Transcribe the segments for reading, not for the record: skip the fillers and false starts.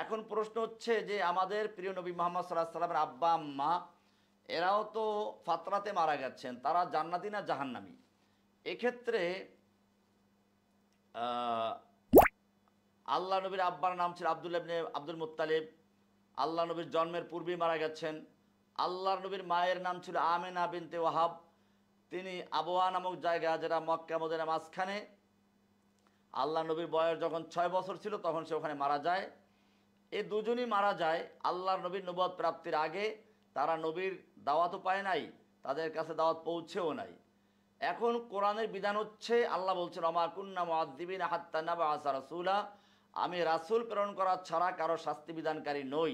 এখন প্রশ্ন হচ্ছে যে আমাদের প্রিয় নবী মুহাম্মদ সাল্লাল্লাহু আলাইহি ওয়াসাল্লামের আব্বা আম্মা এরাও তো ফাতরাতে মারা গেছেন, তারা জান্নাতি না জাহান্নামী? এক্ষেত্রে আল্লাহ নবীর আব্বার নাম ছিল আব্দুল্লাহ ইবনে আব্দুল মুত্তালিব, আল্লাহ নবীর জন্মের পূর্বেই মারা গেছেন। আল্লাহর নবীর মায়ের নাম ছিল আমেনা বিনতে ওয়াহাব, তিনি আবওয়া নামক জায়গা, যেটা মক্কা মদিনার মাঝখানে। আল্লাহ নবীর বয়স যখন 6 বছর ছিল তখন সে ওখানে মারা যায়। এই দুজনই মারা যায় আল্লাহর নবীর নবুয়ত প্রাপ্তির আগে। তারা নবীর দাওয়াতও পায় নাই, তাদের কাছে দাওয়াত পৌঁছেও নাই। এখন কোরআনের বিধান হচ্ছে, আল্লাহ বলছেন ওমা কুন্না মুআযযিবিনা হাত্তা নাবআসা রাসূলা, আমি রাসূল প্রেরণ করা ছাড়া কারো শাস্তি বিধানকারী নই।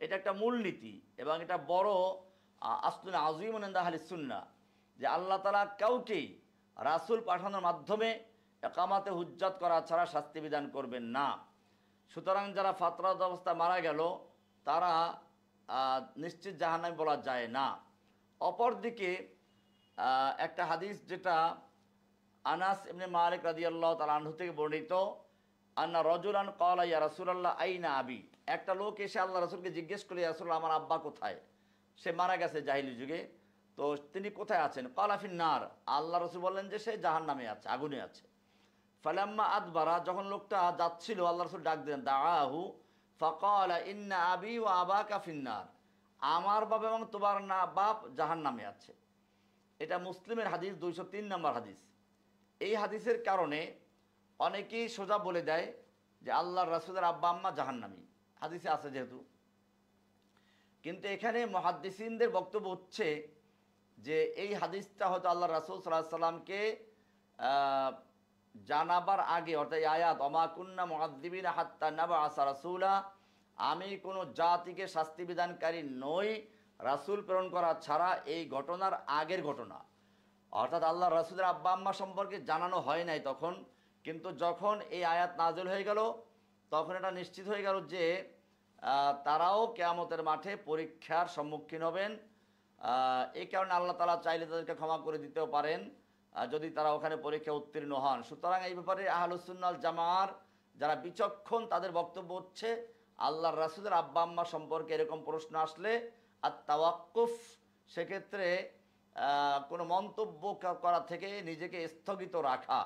এটা একটা মূলনীতি এবং এটা বড় আসলুন আযীমুন ইনদা আহলিস সুন্নাহ, যে আল্লাহ তাআলা কাউকেই রাসূল পাঠানোর মাধ্যমে ইকামাতে হুজ্জাত করা ছাড়া শাস্তি বিধান করবেন না। সুতরাং যারা ফাতরাত অবস্থা মারা গেল তারা নিশ্চিত জাহান্নামী বলা যায় না। অপরদিকে একটা হাদিস, যেটা আনাস ইবনে মালিক রাদিয়াল্লাহু তাআলা আনহু থেকে বর্ণিত, আন্না রাজুলান ক্বালা ইয়া রাসূলুল্লাহ আইনা আবি, একটা লোক এসে আল্লাহ রাসূলকে জিজ্ঞেস করে, ইয়া রাসূলুল্লাহ আমার আব্বা কোথায়? সে মারা গেছে জাহিলি যুগে, তো তিনি কোথায় আছেন? ক্বালা ফিন নার, আল্লাহ রাসূল বললেন যে সে জাহান্নামে আছে, আগুনে আছে। ফালাম্মা আদবারা, যখন লোকটা যাচ্ছিল আল্লাহ রাসূল ডাক দিলেন, দাআহু ফাকালা ইন্না আবি ওয়া আবাকা ফিন নার, আমার বাবা এবং তোমার বাপ জাহান্নামে আছে। এটা মুসলিমের হাদিস, 203 নম্বর হাদিস। এই হাদিসের কারণে অনেকেই সোজা বলে দেয় যে আল্লাহর রাসূলের আব্বা আম্মা জাহান্নামী, হাদিসে আছে যেহেতু। কিন্তু এখানে মুহাদ্দিসিনদের বক্তব্য হচ্ছে যে এই হাদিসটা হয়তো আল্লাহ রাসূল সাল্লাল্লাহু আলাইহি ওয়াসাল্লামকে জানাবার আগে, অর্থাৎ আয়াত ওমা কুন্না মুআযযিবিনা হাত্তা নাবআসা রাসূলা, আমি কোনো জাতিকে শাস্তি বিধানকারী নই রাসূল প্রেরণ করা ছাড়া, এই ঘটনার আগের ঘটনা। অর্থাৎ আল্লাহ রাসূলের আব্বা আম্মা সম্পর্কে জানানো হয় নাই তখন, কিন্তু যখন এই আয়াত নাযিল হয়ে গেল তখন এটা নিশ্চিত হয়ে গেল যে তারাও কিয়ামতের মাঠে পরীক্ষার সম্মুখীন হবেন। এই কারণে আল্লাহ তাআলা চাইলে তাদেরকে ক্ষমা করে দিতেও পারেন যদি তারা ওখানে পরীক্ষা উত্তীর্ণ হন। সুতরাং এই ব্যাপারে আহলুস সুন্নাহ ওয়াল জামাআর যারা বিচক্ষণ তাদের বক্তব্য হচ্ছে, আল্লাহর রাসূলের আব্বা আম্মা সম্পর্কে এরকম প্রশ্ন আসলে আত-তাওয়াক্কুফ, সেক্ষেত্রে কোনো মন্তব্য করা থেকে নিজেকে স্থগিত রাখা।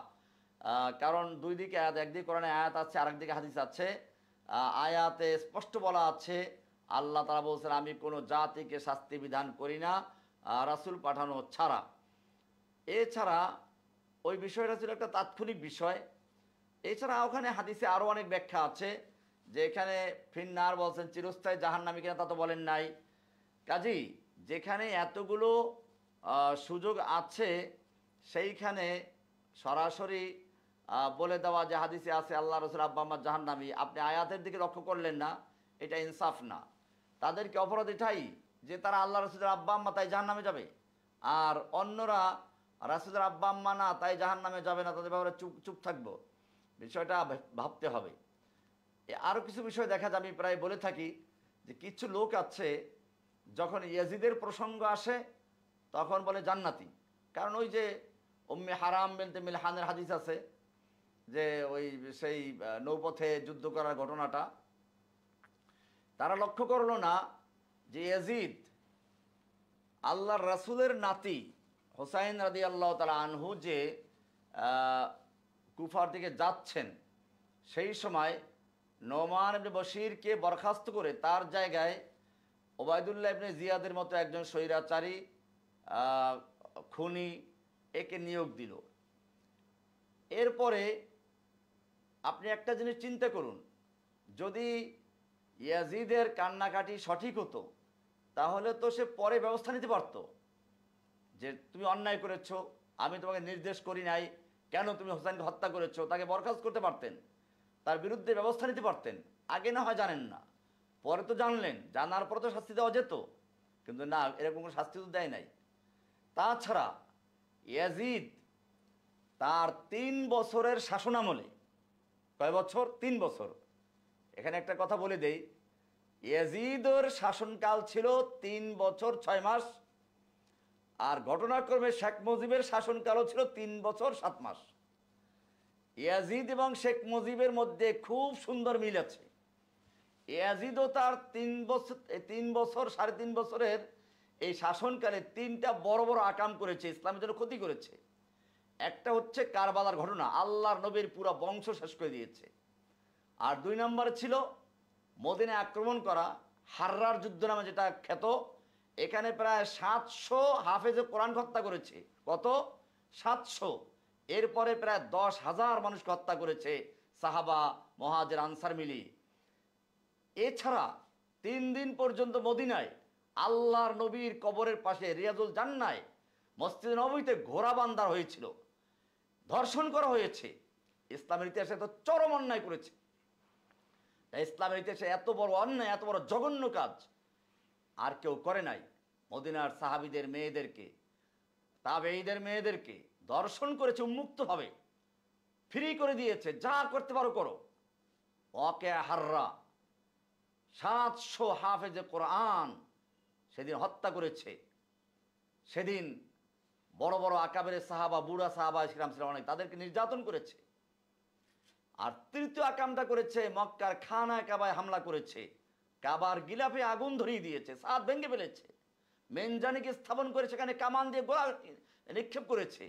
কারণ দুই দিকে আয়াত, একদিকে কোরআনে আয়াত আছে, আরেকদিকে হাদিস আছে। আয়াতে স্পষ্ট বলা আছে, আল্লাহ তাআলা বলছেন আমি কোনো জাতিকে শাস্তি বিধান করি না রাসূল পাঠানো ছাড়া। এছাড়া ওই বিষয়টা ছিল একটা তাৎক্ষণিক বিষয়। এছাড়া ওখানে হাদিসে আরও অনেক ব্যাখ্যা আছে, যে এখানে ফিন্নার বলছেন চিরস্থায়ী জাহান্নামী কিনা তা তো বলেন নাই। কাজেই যেখানে এতগুলো সুযোগ আছে সেইখানে সরাসরি বলে দেওয়া যে হাদিসে আছে আল্লাহ রাসূল আব্বা আম্মা জাহান্নামী, আপনি আয়াতের দিকে লক্ষ্য করলেন না, এটা ইনসাফ না। তাদেরকে অপরাধ এটাই যে তারা আল্লাহ রাসূলের আব্বা আম্মা তাই জাহান্নামে যাবে, আর অন্যরা রাসূলের আব্বা আম্মা না তাই জাহান্নামে যাবে না, তাদের ব্যাপারে চুপ থাকবো। বিষয়টা ভাবতে হবে। আরও কিছু বিষয় দেখা যায়, আমি প্রায় বলে থাকি যে কিছু লোক আছে যখন ইয়াজিদের প্রসঙ্গ আসে তখন বলে জান্নাতি। কারণ ওই যে উম্মে হারাম বিনতে মিলহানের হাদিস আছে, যে ওই সেই নৌপথে যুদ্ধ করার ঘটনাটা, তারা লক্ষ্য করলো না যে ইয়াজিদ আল্লাহর রাসূলের নাতি হোসাইন রাদিয়াল্লাহু তাআলা আনহু যে কুফার দিকে যাচ্ছেন, সেই সময় নোমান ইবনে বশিরকে বরখাস্ত করে তার জায়গায় ওবায়দুল্লাহ ইবনে জিয়াদের মতো একজন স্বৈরাচারী খুনি একে নিয়োগ দিল। এরপরে আপনি একটা জিনিস চিন্তা করুন, যদি ইয়াজিদের কান্নাকাটি সঠিক হতো তাহলে তো সে পরে ব্যবস্থা নিতে পারতো, যে তুমি অন্যায় করেছো, আমি তোমাকে নির্দেশ করি নাই, কেন তুমি হোসেনকে হত্যা করেছো, তাকে বরখাস্ত করতে পারতেন, তার বিরুদ্ধে ব্যবস্থা নিতে পারতেন। আগে না হয় জানেন না, পরে তো জানলেন, জানার পরে তো শাস্তি দেওয়া যেত, কিন্তু না, এরকম কোনো শাস্তি তো দেয় নাই। তাছাড়া ইয়াজিদ তার 3 বছরের শাসনামলে, কয় বছর? 3 বছর। এখানে একটা কথা বলে দেই, ইয়াজিদের শাসনকাল ছিল 3 বছর 6 মাস, আর ঘটনাক্রমে শেখ মুজিবের শাসনকালও ছিল 3 বছর 7 মাস। ইয়াজিদ এবং শেখ মুজিবের মধ্যে খুব সুন্দর মিল আছে। ইয়াজিদও তার 3 বছর 3 বছর 3.5 বছরের এই শাসনকালে 3টা বড় বড় আকাম করেছে, ইসলামের জন্য ক্ষতি করেছে। একটা হচ্ছে কারবালার ঘটনা, আল্লাহর নবীর পুরো বংশ শেষ করে দিয়েছে। আর 2 নম্বরে ছিল মদিনায় আক্রমণ করা, হাররার যুদ্ধ নামে যেটা খ্যাত। এখানে প্রায় 700 হাফেজে কোরআন হত্যা করেছে। কত? 700। এরপরে প্রায় 10,000 মানুষকে হত্যা করেছে সাহাবা, মুহাজির, আনসার মিলিয়ে। এছাড়া 3 দিন পর্যন্ত মদিনায় আল্লাহর নবীর কবরের পাশে রিয়াজুল জান্নায় মসজিদ নববীতে ঘোড়া বান্ধা হয়েছিল, ধর্ষণ করা হয়েছে। ইসলামের ইতিহাসে তো চরম অন্যায় করেছে। ইসলামের ইতিহাসে এত বড় অন্যায়, এত বড় জঘন্য কাজ আর কেউ করে নাই। মদিনার সাহাবীদের মেয়েদেরকে, তাবেঈদের মেয়েদেরকে ধর্ষণ করেছে উন্মুক্তভাবে, ফ্রি করে দিয়েছে, যা করতে পারো করো। ওয়াকে হাররা 700 হাফেজে কোরআন সেদিন হত্যা করেছে। সেদিন বড় বড় আকাবের সাহাবা, বুড়া সাহাবা ইসলাম ছিল অনেক, তাদেরকে নির্যাতন করেছে। আর তৃতীয় আকামটা করেছে মক্কার খানা কাবায় হামলা করেছে, কাবার গিলাফে আগুন ধরিয়ে দিয়েছে, ছাদ ভেঙে ফেলেছে, মেনজানিকে স্থাপন করে সেখানে কামান দিয়ে গোলা নিক্ষেপ করেছে।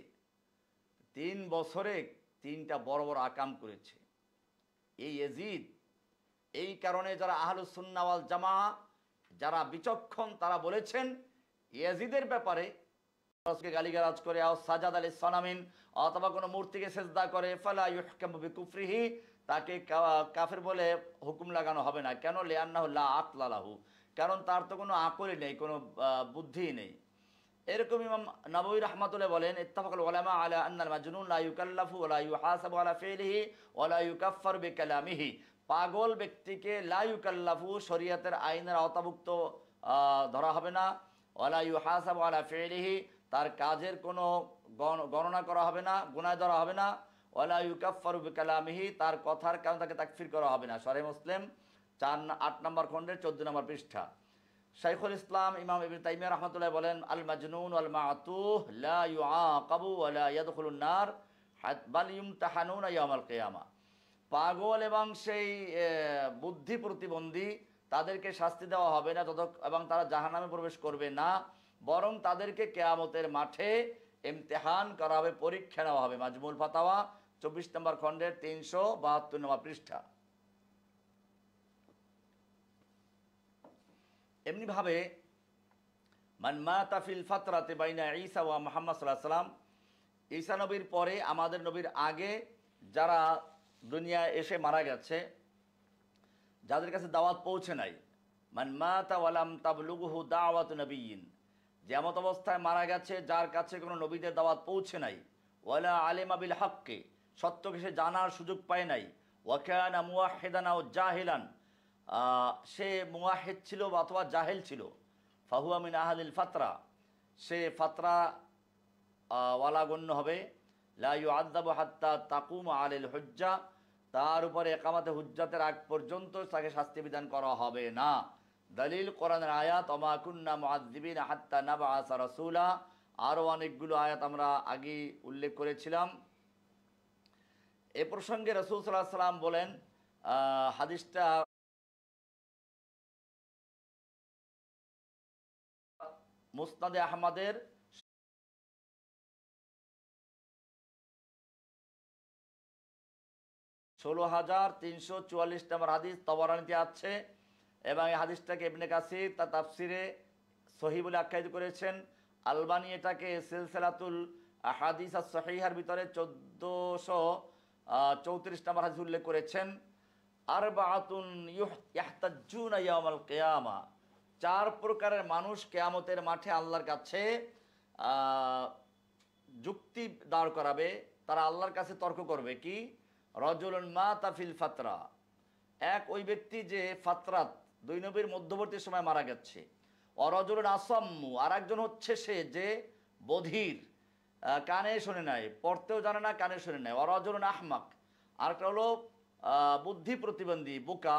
3 বছরে 3টা বড় বড় আকাম করেছে এই ইয়াজিদ। এই কারণে যারা আহলুস সুন্নাহ ওয়াল জামাআহ, যারা বিচক্ষণ, তারা বলেছেন ইয়াজিদের ব্যাপারে গালিগালাজ করে সাজাদ আলী সনামিন অথবা কোনো মূর্তিকে সেজদা করে ফালা ইউহকামু বিকুফরিহি, তাকে কাফের বলে হুকুম লাগানো হবে না। কেন? লিআন্নাহু লা আকলা লাহু, কারণ তার তো কোনো আকলই নেই, কোনো বুদ্ধি নেই। এরকম ইমাম নববী রাহমাতুল্লাহ বলেন ইত্তাফাকাল উলামা আলা আন্নাল মাজনুন লা ইউকাল্লাফু ওয়া লা ইউহাসাবু আলা ফিলিহি ওয়া লা ইউকাফফারু বিকালামিহি। পাগল ব্যক্তিকে লা ইউকাল্লাফু, শরীয়তের আইনের আওতাভুক্ত ধরা হবে না, ওয়া লা ইউহাসাবু আলা ফিলিহি, তার কাজের কোনো গণনা করা হবে না, গুনাহ ধরা হবে না, ওয়া লা ইউকাফফারু বিকালামিহি, তার কথার কারণে তাকে তাকফির করা হবে না। সহিহ মুসলিম 8 নম্বর খণ্ডের 14 নম্বর পৃষ্ঠা। শাইখুল ইসলাম ইমাম ইবনে তাইমিয়া রাহমাতুল্লাহ বলেন আল মাজনুন ওয়াল মা'তুহ লা ইউআকাবু ওয়া লা ইয়াদখুলুন নার বাল ইমতাহানুনা ইয়াউমাল কিয়ামা। পাগল এবং সেই বুদ্ধি প্রতিবন্ধী তাদেরকে শাস্তি দেওয়া হবে না এবং তারা জাহান্নামে প্রবেশ করবে না, বরং তাদেরকে কিয়ামতের মাঠে ইমতিহান করা হবে, পরীক্ষা নেওয়া হবে। মাজমুল ফাতাওয়া 24 নম্বর খণ্ডের 372 নম্বর পৃষ্ঠা। এমনিভাবে মান মাতা ফিল ফাতরাতে বাইনা ঈসা ওয়া মুহাম্মদ সাল্লাল্লাহু আলাইহি সাল্লাম, ঈসা নবীর পরে, আমাদের নবীর আগে যারা দুনিয়ায় এসে মারা গেছে, যাদের কাছে দাওয়াত পৌঁছে নাই, মান মাতা ওয়া লাম তাবলুগহু দাওয়াতু নবিয়্যিন, যেমন অবস্থায় মারা গেছে যার কাছে কোনো নবীদের দাওয়াত পৌঁছে নাই, ওয়ালা আলিমা বিল হক্কে, সত্যকে সে জানার সুযোগ পায় নাই, ওয়া কানা মুওয়াহহিদান আও জাহিলান, সে মুওয়াহিদ ছিল অথবা জাহেল ছিল, ফাহুয়া মিন আহলিল ফাতরা, সে ফাতরা ওয়ালা গণ্য হবে। লা ইউআযাবু হাত্তা তাকুম আলাইহিল হুজ্জা, তার উপরে একামাতে হুজ্জাতের আগ পর্যন্ত তাকে শাস্তি বিধান করা হবে না। দলিল কোরআনের আয়াত ওমা কুন্না মুআযযিবিনা হাত্তা নাবআসা রাসূলা, আরও অনেকগুলো আয়াত আমরা আগে উল্লেখ করেছিলাম। এ প্রসঙ্গে রাসূল সাল্লাল্লাহু আলাইহি সাল্লাম বলেন, হাদিসটা মুসনাদে আহমদের 16,344 নম্বর হাদিস তবরানীতে আছে, এবং এই হাদিসটাকে ইবনে কাসির তার তাফসিরে সহিহ বলে আখ্যায়িত করেছেন। আলবানী এটাকে সিলসিলাতুল আহাদিস আস-সহিহার ভিতরে 1434 নম্বর হাদিস উল্লেখ করেছেন। আরবাআতুন ইয়াহতাজ্জুনা ইয়াউমাল কিয়ামা, 4 প্রকারের মানুষ কিয়ামতের মাঠে আল্লাহর কাছে যুক্তি দাঁড় করাবে, তারা আল্লাহর কাছে তর্ক করবে। কি? রজুলুন মাতা ফিল ফাতরা, এক ওই ব্যক্তি যে ফাতরাত 2 নবীর মধ্যবর্তী সময় মারা গেছে। অরজুলুন আসাম্মু, আর একজন হচ্ছে সে যে বধির, কানে শুনে নাই, পড়তেও জানে না, কানে শুনে নাই। অরজুলুন আহমাক, আর একটা হলো বুদ্ধি প্রতিবন্ধী, বোকা।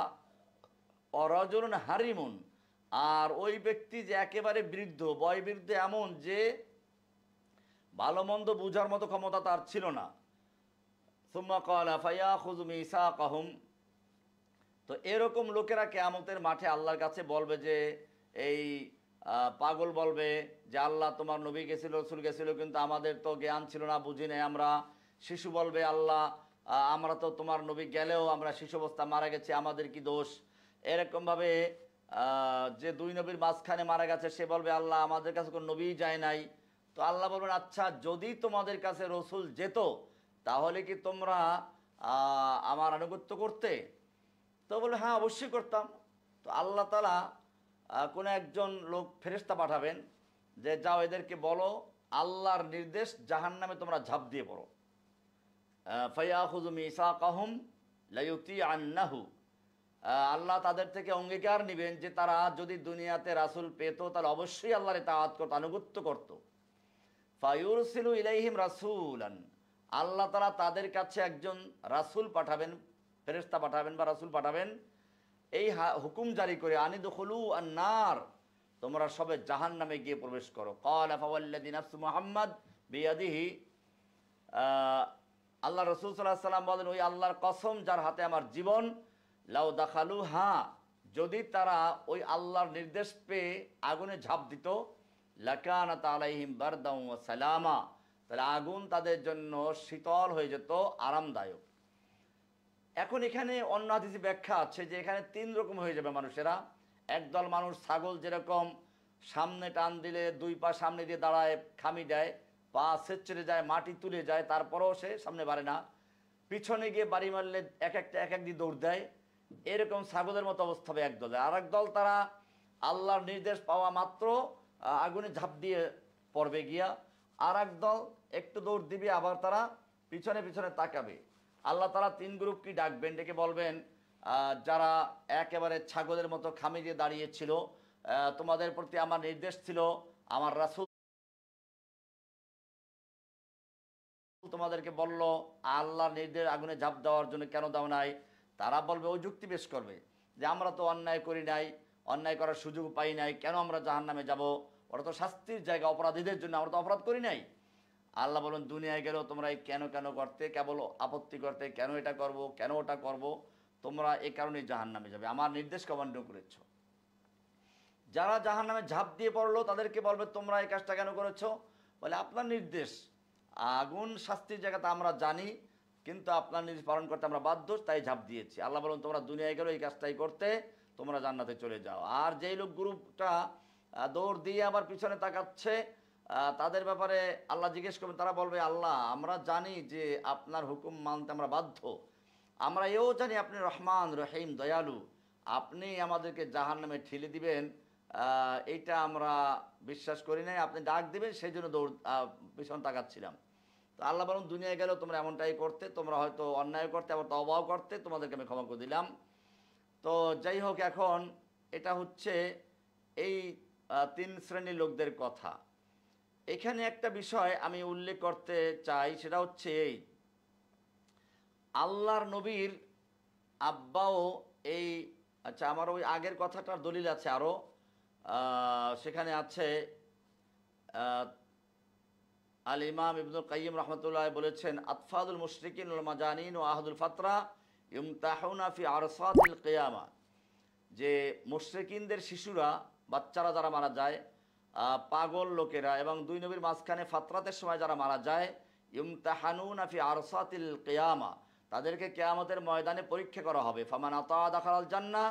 অরজুলুন হারিমুন, আর ওই ব্যক্তি যে একেবারে বৃদ্ধ, বয়োবৃদ্ধ, এমন যে ভালো মন্দ বুঝার মতো ক্ষমতা তার ছিল না। সুম্মা ক্বালা ফায়াখুযু মিসাকাহুম, তো এরকম লোকেরা কিয়ামতের মাঠে আল্লাহর কাছে বলবে যে এই পাগল বলবে যে আল্লাহ তোমার নবী গেছিল, রসুল গেছিল, কিন্তু আমাদের তো জ্ঞান ছিল না, বুঝি নাই আমরা। শিশু বলবে আল্লাহ আমরা তো তোমার নবী গেলেও আমরা শিশু অবস্থা মারা গেছি, আমাদের কি দোষ? এরকমভাবে যে দুই নবীর মাঝখানে মারা গেছে সে বলবে আল্লাহ আমাদের কাছে কোনো নবী যায় নাই। তো আল্লাহ বলবেন আচ্ছা যদি তোমাদের কাছে রসুল যেত তাহলে কি তোমরা আমার আনুগত্য করতে? তো বলে হ্যাঁ অবশ্যই করতাম। তো আল্লাহ তাআলা কোনো একজন লোক ফেরেশতা পাঠাবেন যে যাও এদেরকে বলো আল্লাহর নির্দেশ জাহান্নামে তোমরা ঝাঁপ দিয়ে পড়ো। ফায়াখুযু মিসাকাহুম লায়ুতিআন্নাহু, আল্লাহ তাদের থেকে অঙ্গীকার নেবেন যে তারা যদি দুনিয়াতে রাসূল পেত তাহলে অবশ্যই আল্লাহর ইতাআত করত, আনুগত্য করত। ফায়ুরসিলু ইলাইহিম রাসূলান, আল্লাহ তাআলা তাদের কাছে একজন রাসূল পাঠাবেন, ফেরেশতা পাঠাবেন বা রাসূল পাঠাবেন, এই হুকুম জারি করে আনিদখুলু আন-নার, তোমরা সবে জাহান্নামে গিয়ে প্রবেশ করো। ক্বালা ফাওয়াল্লাযী নাফসু মুহাম্মাদ বিয়াদিহি, আল্লাহ রাসূল সাল্লাল্লাহু আলাইহি ওয়াসাল্লাম বলেন ওই আল্লাহর কসম যার হাতে আমার জীবন, লাউ দাখালুহা, যদি তারা ওই আল্লাহর নির্দেশ পেয়ে আগুনে ঝাঁপ দিত, লাকানাত আলাইহিম বারদাও ওয়া সালামা, তাহলে আগুন তাদের জন্য শীতল হয়ে যেত, আরামদায়ক। এখন এখানে অন্য হাদিসে ব্যাখ্যা আছে যে এখানে তিন রকম হয়ে যাবে মানুষেরা। একদল মানুষ ছাগল যেরকম সামনে টান দিলে দুই পা সামনে দিয়ে দাঁড়ায়, খামি দেয়, পা ছেঁচড়ে যায়, মাটি তুলে যায়, তারপরেও সে সামনে বাড়ে না, পিছনে গিয়ে বাড়ি মারলে এক এক দিয়ে দৌড় দেয়, এরকম ছাগলের মতো অবস্থা হবে এক দলে। আর এক দল তারা আল্লাহর নির্দেশ পাওয়া মাত্র আগুনে ঝাঁপ দিয়ে পড়বে গিয়া, আর এক দল একটু দৌড় দিবে আবার তারা পিছনে পিছনে তাকাবে। আল্লাহ তাআলা তিন গ্রুপকে ডাকবেন, ডেকে বলবেন যারা একেবারে ছাগলের মতো খামি দিয়ে দাঁড়িয়েছিল, তোমাদের প্রতি আমার নির্দেশ ছিল, আমার রাসূল তোমাদেরকে বলল আল্লাহর নির্দেশ আগুনে ঝাঁপ দেওয়ার জন্য কেন দাও নাই? তারা বলবে, ওই যুক্তি পেশ করবে যে আমরা তো অন্যায় করি নাই, অন্যায় করার সুযোগ পাই নাই, কেন আমরা জাহান্নামে যাব? ওরা তো শাস্তির জায়গা অপরাধীদের জন্য, আমরা তো অপরাধ করি নাই। আল্লাহ বলেন দুনিয়ায় গেলেও তোমরা এই কেন কেন করতে, কেবল আপত্তি করতে, কেন এটা করব, কেন ওটা করব, তোমরা এই কারণেই জাহান্নামে যাবে, আমার নির্দেশকে অমান্য করেছ। যারা জাহান্নামে ঝাঁপ দিয়ে পড়লো তাদেরকে বলবে তোমরা এই কাজটা কেন করেছো? বলে আপনার নির্দেশ, আগুন শাস্তির জায়গাটা আমরা জানি, কিন্তু আপনার নির্দেশ পালন করতে আমরা বাধ্য, তাই ঝাঁপ দিয়েছি। আল্লাহ বলেন তোমরা দুনিয়ায় গেলেও এই কাজটাই করতে, তোমরা জান্নাতে চলে যাও। আর যেই লোক গ্রুপটা দৌড় দিয়ে আবার পিছনে তাকাচ্ছে, তাদের ব্যাপারে আল্লাহ জিজ্ঞেস করবেন, তারা বলবে আল্লাহ আমরা জানি যে আপনার হুকুম মানতে আমরা বাধ্য, আমরা এও জানি আপনি রহমান রহিম দয়ালু, আপনি আমাদেরকে জাহান্নামে ঠেলে দিবেন এইটা আমরা বিশ্বাস করি নাই, আপনি ডাক দিবেন সেই জন্য দৌড় পিছন তাকাচ্ছিলাম। তো আল্লাহ বলুন দুনিয়ায় গেলেও তোমরা এমনটাই করতে, তোমরা হয়তো অন্যায় করতে আবার তওবাও করতে, তোমাদেরকে আমি ক্ষমা করে দিলাম। তো যাই হোক, এখন এটা হচ্ছে এই তিন শ্রেণীর লোকদের কথা। এখানে একটা বিষয় আমি উল্লেখ করতে চাই, সেটা হচ্ছে এই আল্লাহর নবীর আব্বাও এই, আচ্ছা আমার ওই আগের কথাটার দলিল আছে আরও, সেখানে আছে আল ইমাম ইবনুল কাইয়িম রাহমাতুল্লাহ বলেছেন আতফাদুল মুশরিকিন ওয়াল মাজানিন ওয়া আহদুল ফাতরা ইমতাহুনা ফি আরসাতিল কিয়ামা, যে মুশরিকিনদের শিশুরা, বাচ্চারা যারা মারা যায়, পাগল লোকেরা এবং দুই নবীর মাঝখানে ফাতরাতের সময় যারা মারা যায়, ইমতাহানুনা ফি আরসাতিল কিয়ামা, তাদেরকে কিয়ামতের ময়দানে পরীক্ষা করা হবে। ফামান আতা দাখালাল জান্নাহ,